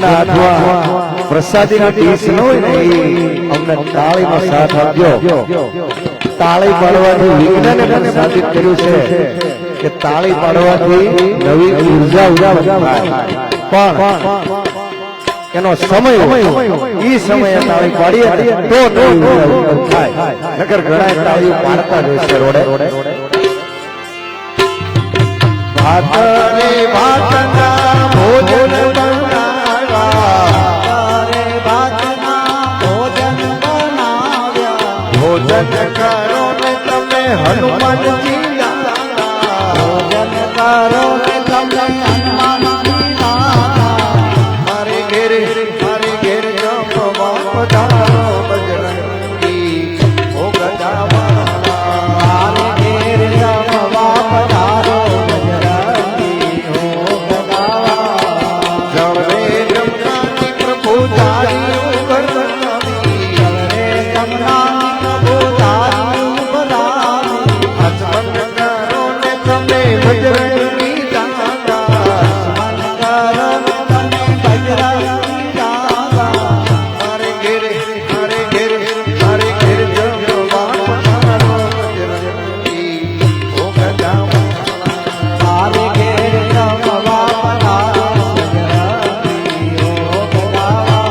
જેમના હાથમાં પ્રસાદીના ડીશ ન હોય ને એ અમને તાળીનો સાથ આપજો. તાળી પાડવાથી વિજ્ઞાને પણ સાબિત કર્યું છે કે તાળી પાડવાથી નવી ઉર્જા ઉત્પન્ન થાય, પણ એનો સમય ઈ સમયે તાળી પાડીએ તો નવી ઉર્જા ઉત્પન્ન થાય. નકર ઘણા તાળીઓ પાડતા રહેશે રોડે. ભાત રે ભાતના ભોજન ભોજન કરો ને તમે હનુમાનજી ભોજન કરો ને તમે હનુમાનજી મારે ઘેર જમવા પધારો બજરંગી ભોગ દાવા મારે ઘેર જમવા પધારો બજરંગી ભોગ દાવા જળવે જમનાની પ્રભુ તારી કરનાવી જળવે જમનાની પ્રભુ તારી ઉપરાવી હસમન કરો ને તમે બજરંગી દાતા હસમન કરો ને તમે બજરંગી દાતા મારે ઘેર જમવા પધારો બજરંગી ભોગ દાવા મારે ઘેર જમવા પધારો બજરંગી ભોગ દાવા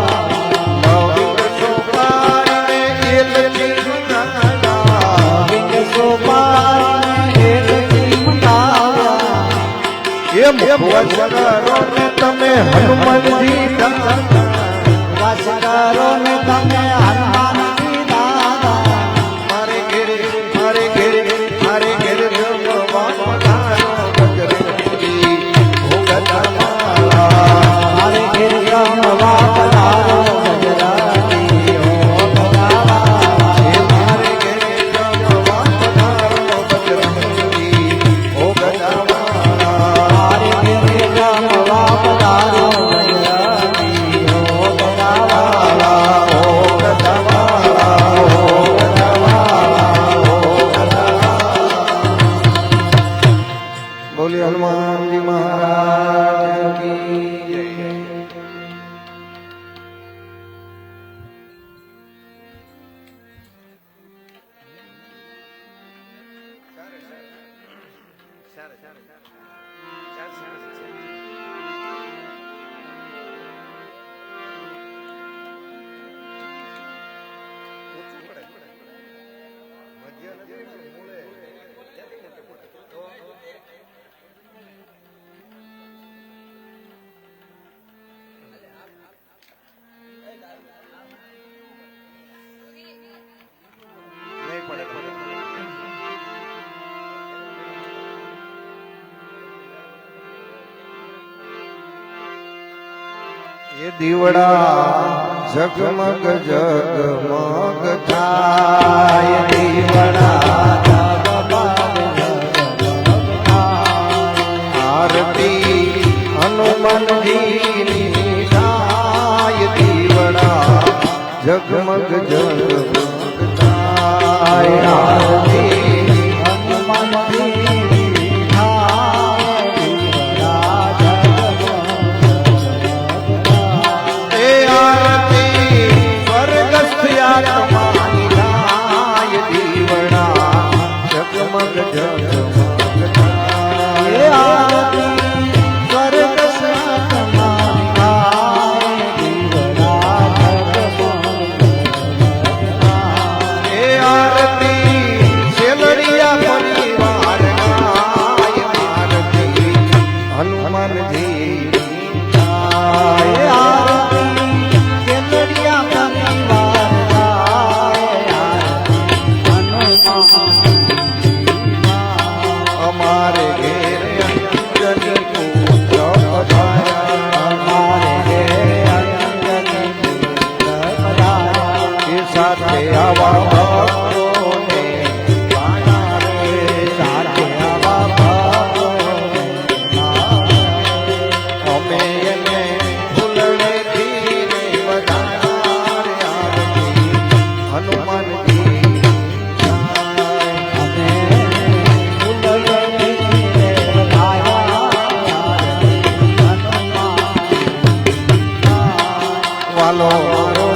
નવીન સોપારીને એલચી મંગાવ્યા નવીન સોપારીને એલચી મંગાવ્યા એમ વસરો ને તમે હનુમાનજી દાદા વસરો ને તમે હનુમાનજી દાદા મારે ઘેર જમવા પધારો બજરંગી ભોગ દાવા મારે ઘેર જમવા પધારો બજરંગી ભોગ દાવા મારે ઘેર જમવા પધારો બજરંગી ભોગ દાવા મારે ઘેર જમવા પધારો બજરંગી ભોગ દાવા ભોગ દાવા બોલી હનુમાનજી મહારાજ કી જય. ये दीवड़ा जगमग जगमग थाय दीवड़ा जगमग जगमग थाय आरती हनुमानजी ની થાય દીવડા જગમગ જગમગ થાય આરતી હનુમાનજી ની થાય દીવડા जगमग जगमग थाय आरती स्वर्ग समानी थाय दीवड़ा जगमग जगमग थाय आरती વાલો મારો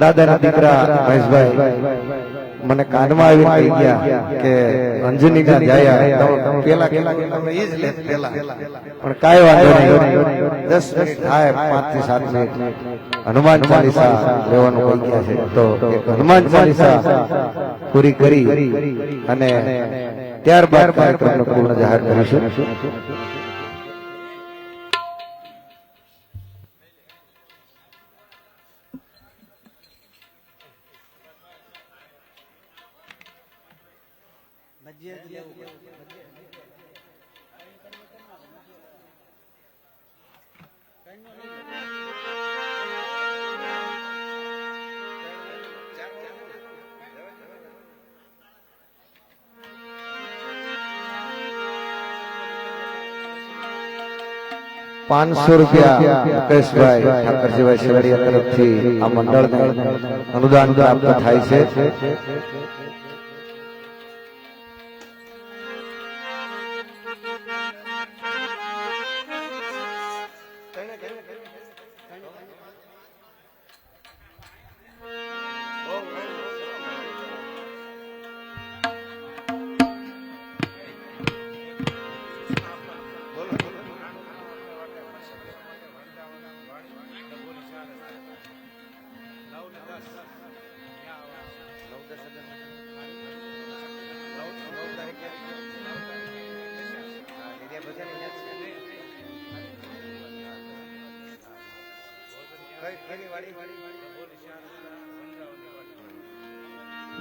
દાદાના દીકરા મહેશભાઈ મને કાનમાં આવી કહી ગયા કે અંજની ના જાયા પેલા પણ કાંઈ વાંધો નહીં 10 મિનિટ થાય 5 થી 7 મિનિટ હનુમાન ચાલીસા લેવાનું કહી ગયા છે તો એક હનુમાન ચાલીસા પૂરી કરી અને ત્યારબાદ કાર્યક્રમનો પૂર્ણ જાહેર કરીશું. ₹500 મુકેશભાઈ ઠાકરજીભાઈ શેરડિયા તરફથી આ મંડળને અનુદાન પ્રાપ્ત થાય છે.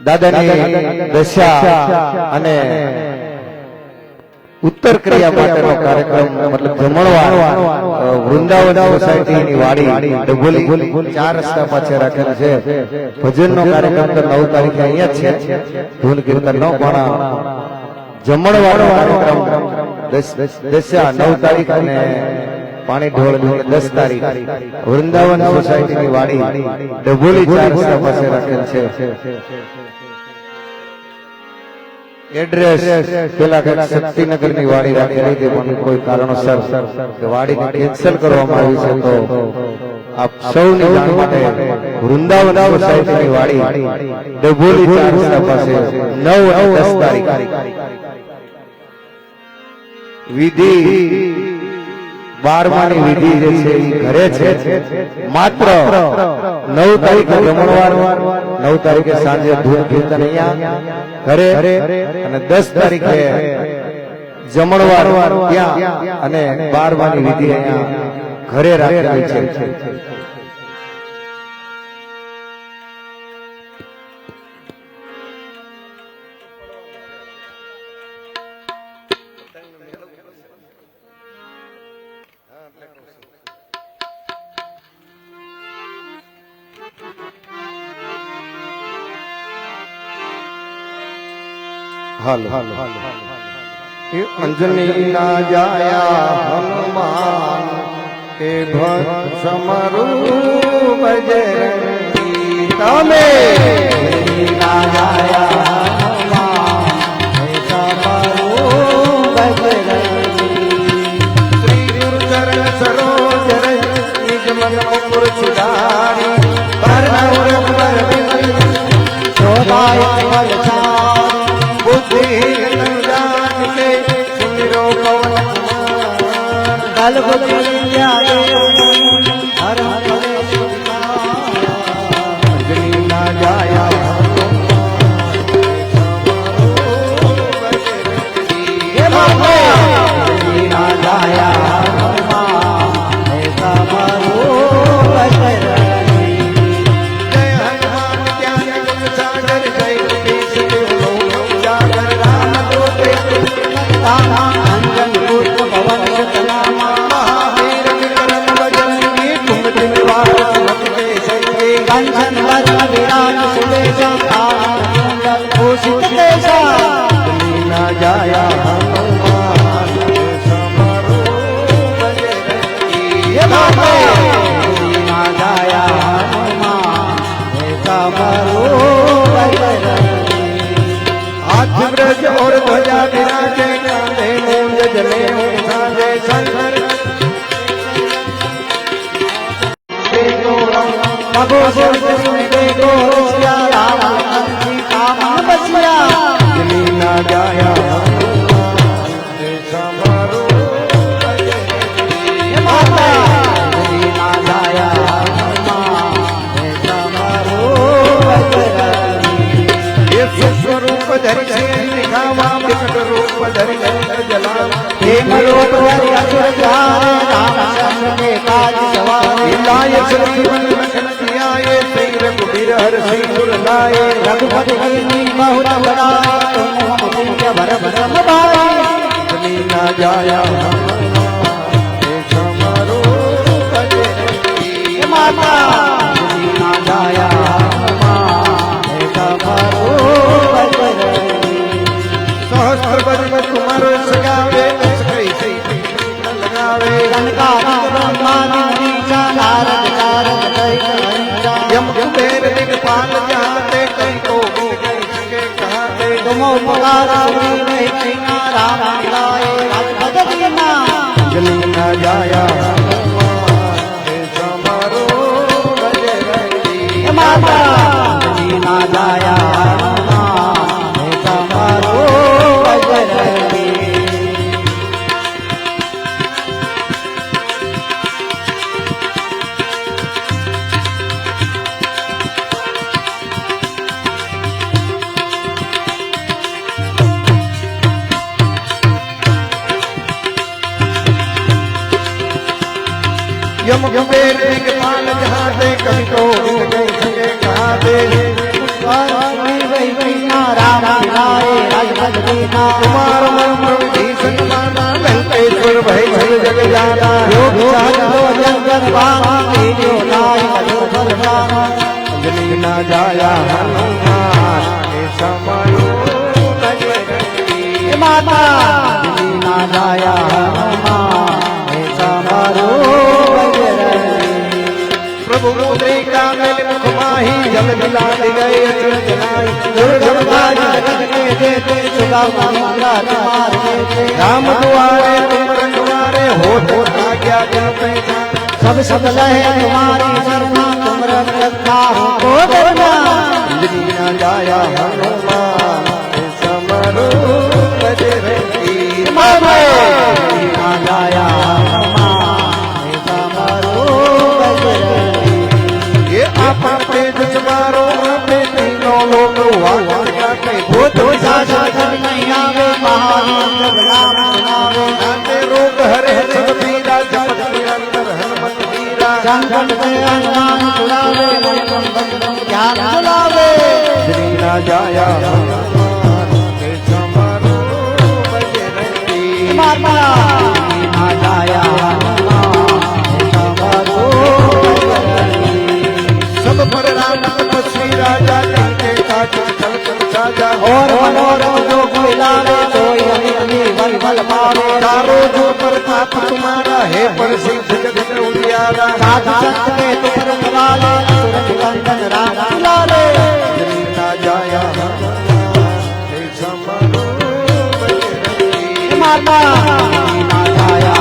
દાદાની દશા અને ઉત્તર ક્રિયા માટેનો કાર્યક્રમ મતલબ જમણવાર વૃંદાવન સોસાયટીની વાડી ડભોલી 4 રસ્તા પાછળ રાખેલ છે. ભજનનો કાર્યક્રમ તો 9 તારીખે અહીંયા જ છે. ધૂન કીર્તન નો પણ જમણવારનો કાર્યક્રમ દશા 9 તારીખ અને પાણી ઢોળ 10 તારીખ વૃંદાવન સોસાયટીની વાડી ડભોલી 4 રસ્તા પાસે રાખેલ છે. એડ્રેસ પેલા કઈક શક્તિનગર ની વાડી રાખેલી હતી પણ કોઈ કારણોસર વાડીને કેન્સલ કરવામાં આવી છે. તો આપ સૌની જાણ માટે વૃંદાવન સોસાયટીની વાડી ડભોલી 4 રસ્તા પાસે 9 અને 10 તારીખ વિધિ 12માની વિધિ જે છે એ ઘરે છે. માત્ર 9 તારીખે જમણવાર, 9 તારીખે સાંજે ધૂન કીર્તન અહીંયા ઘરે અને 10 તારીખે જમણવાર ત્યાં અને 12માની વિધિ અહીંયા ઘરે રાખેલી છે. અંજની ના જાયા હનુમાન કે ભક્ત સમરૂ બજરંગી તમે ના જાયા હનુમાન સમરૂ બજરંગી શ્રી ગુરુ ચરણ સરોજ રજ નિજ મન મુકુર છુડારી પરનવર પર શોભાય और ध्वजा विराजे कांधे मूंज जले साजे शंकर प्रभु देखो सिया राम सीता बसिया दिली ना जाया समारो माता दिली ना जाया समारो ये स्वरूप धरि विकट रूप धरि जला हेम रूप धरि असुर जाने राम चंद्र के काज सवारे लाए जीवन रखन सियाए श्री रघुबीर हर सिर लाए रघुपति कीर्ति बहुत बड़ाई तुम पुण्य भर भरम पाए जमी ना जाया समारो बजरंगी माता जमी ना जाया समारो सहस्त्र बजन तुम्हारो सगावे लगावे लंका ब्रह्मादि नारद नारद यम कुबेर दिगपाल जाते कई को के कहते तुम उपकार सुनी राम लाए भगत ना जली ना जाया समारो बजरंगी माता जली ना जाया यम कुबेर दिग्पाल जहाँ दे कभी तो सके कहाँ दे कुमार मंत्र भीषण माना लंकेश्वर भय जग जग जाना अंजलि ना जाया हनुमान ऐसा मानो माता ना जाया हनुमान ऐसा मारो प्रभु मुद्रिका मेल मुख माही जल मिला दे गए अचरज नाई दुर्गम काज जगत के देते सुगा मंगला तुम्हार देते राम दुआरे तुम रखवारे हो आज्ञा जन पहचान सब सब लहे तुम्हारी शरणा तुम रक्षा हो डरना अंजलि न जाया हनुमान समरो बजरंगी मामा ना जाया हनुमान समरो बजरंगी ये आपन तेज जमारो आपे तीनों लोक वाचा के भूत साजा कर नहीं आवे महामंत्र नाम सुनावे नाते रोग हरे सब पीरा जपत निरंतर हनुमत वीरा संकट से अनजान छुड़ावे मन बंधन ज्ञान चलावे श्री ना जाया हनुमान के समारो बजरंगी माता ना जाया हनुमान समरो बजरंगी सब पर राम तपस्वी राजा के काज चल चल साजा और मनोरम जो मिलावे सोई अमी बल बल पावे चारों जो प्रताप तुम्हारा है पर सिंह जगत उजियारा साधु संत के तुम रखवाले असुर निकंदन राम दुलारे श्री ना जाया हनुमान के समारो बजरंगी माता ना जाया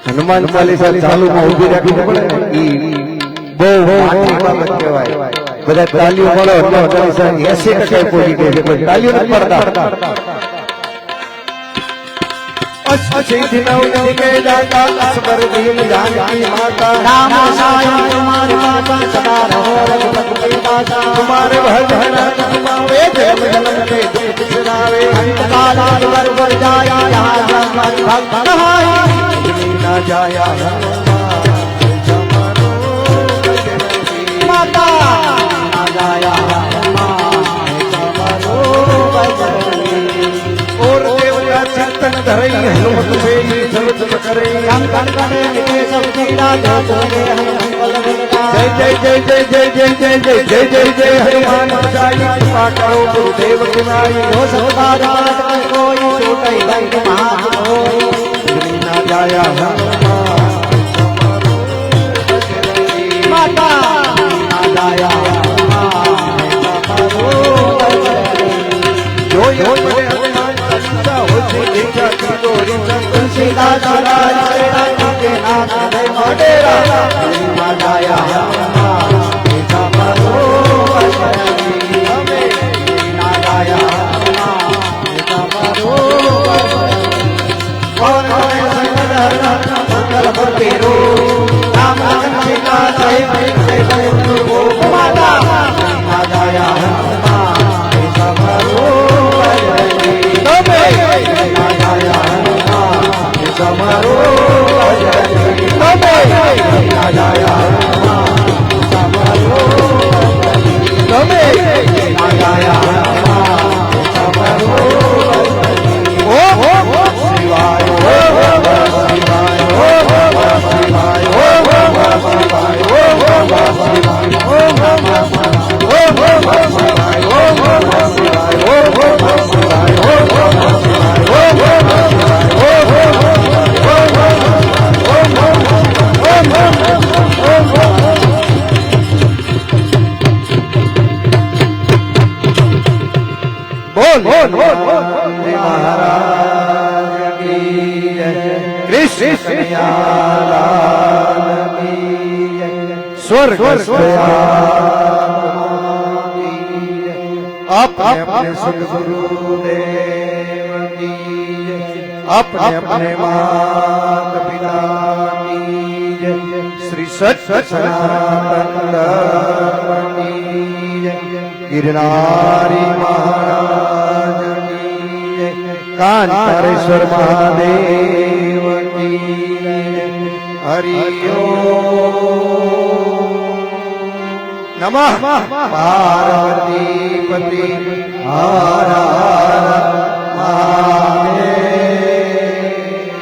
हनुमान चालीसा चालू में उभी રાખવી પડે ઈ બહુ મોટી બાબત કહેવાય બધા તાલીઓ મળો હનુમાન ચાલીસા 80% પહોંચી ગઈ છે કોઈ તાલીઓ નથી પડતા અસિદ્ધિ નવનિધિ के दाता असबर दीन जानकी माता राम साई तुम्हारी माता सदा रहो रघुपति के दाता तुम्हारे भजन तुम्हारे जन्म जन्म के दुख बिसरावे अंत काल वर वर जाया जहाँ जहाँ भक्त कहाई ना जाया हनुमान समारो बजरंगी माता ना जाया हनुमान समरो बजरंगी और देवता चिंतन धरई हनुमत से ही सब सब करे संकट करे मिटे सब पीड़ा जो तुझे हम बल बलता जय जय जय जय जय जय जय जय जय जय हनुमान बचाई कृपा करो गुरुदेव की नाई जो सदा जात कर कोई छूटे लंक महान होई श्री ना जाया हनुमान समारो बजरंगी माता ना जाया हनुमान समरो बजरंगी जो यो बड़े हनुमान चालीसा हो जी देखा की गोरी तुलसीदास राज राज के नाथ दे मोडेरा ना जाया हनुमान समरो बजरंगी ना जाया हनुमान समरो बजरंगी कौन है संकट हरना मंगल मूर्ति रूप राम लखन सीता सहित माता ना जाया हनुमान समरो बजरंगी ना जाया हनुमान समरो बजरंगी ना जाया हनुमान समरो बजरंगी ना जाया हनुमान समरो बजरंगी ओ शिवाय ओ शिवाय ओ शिवाय ओ शिवाय ओ शिवाय ओ महाराज की कृष्ण स्वर्ग अपने सदगुरुदेव की अपने माता पिता की श्री सत्य सनातन धर्म की गिरनारी महाराज की કાંતારેશ્વર મહાદેવ હરિ નમઃ પાર્વતી પતિ હર હર મહાદેવ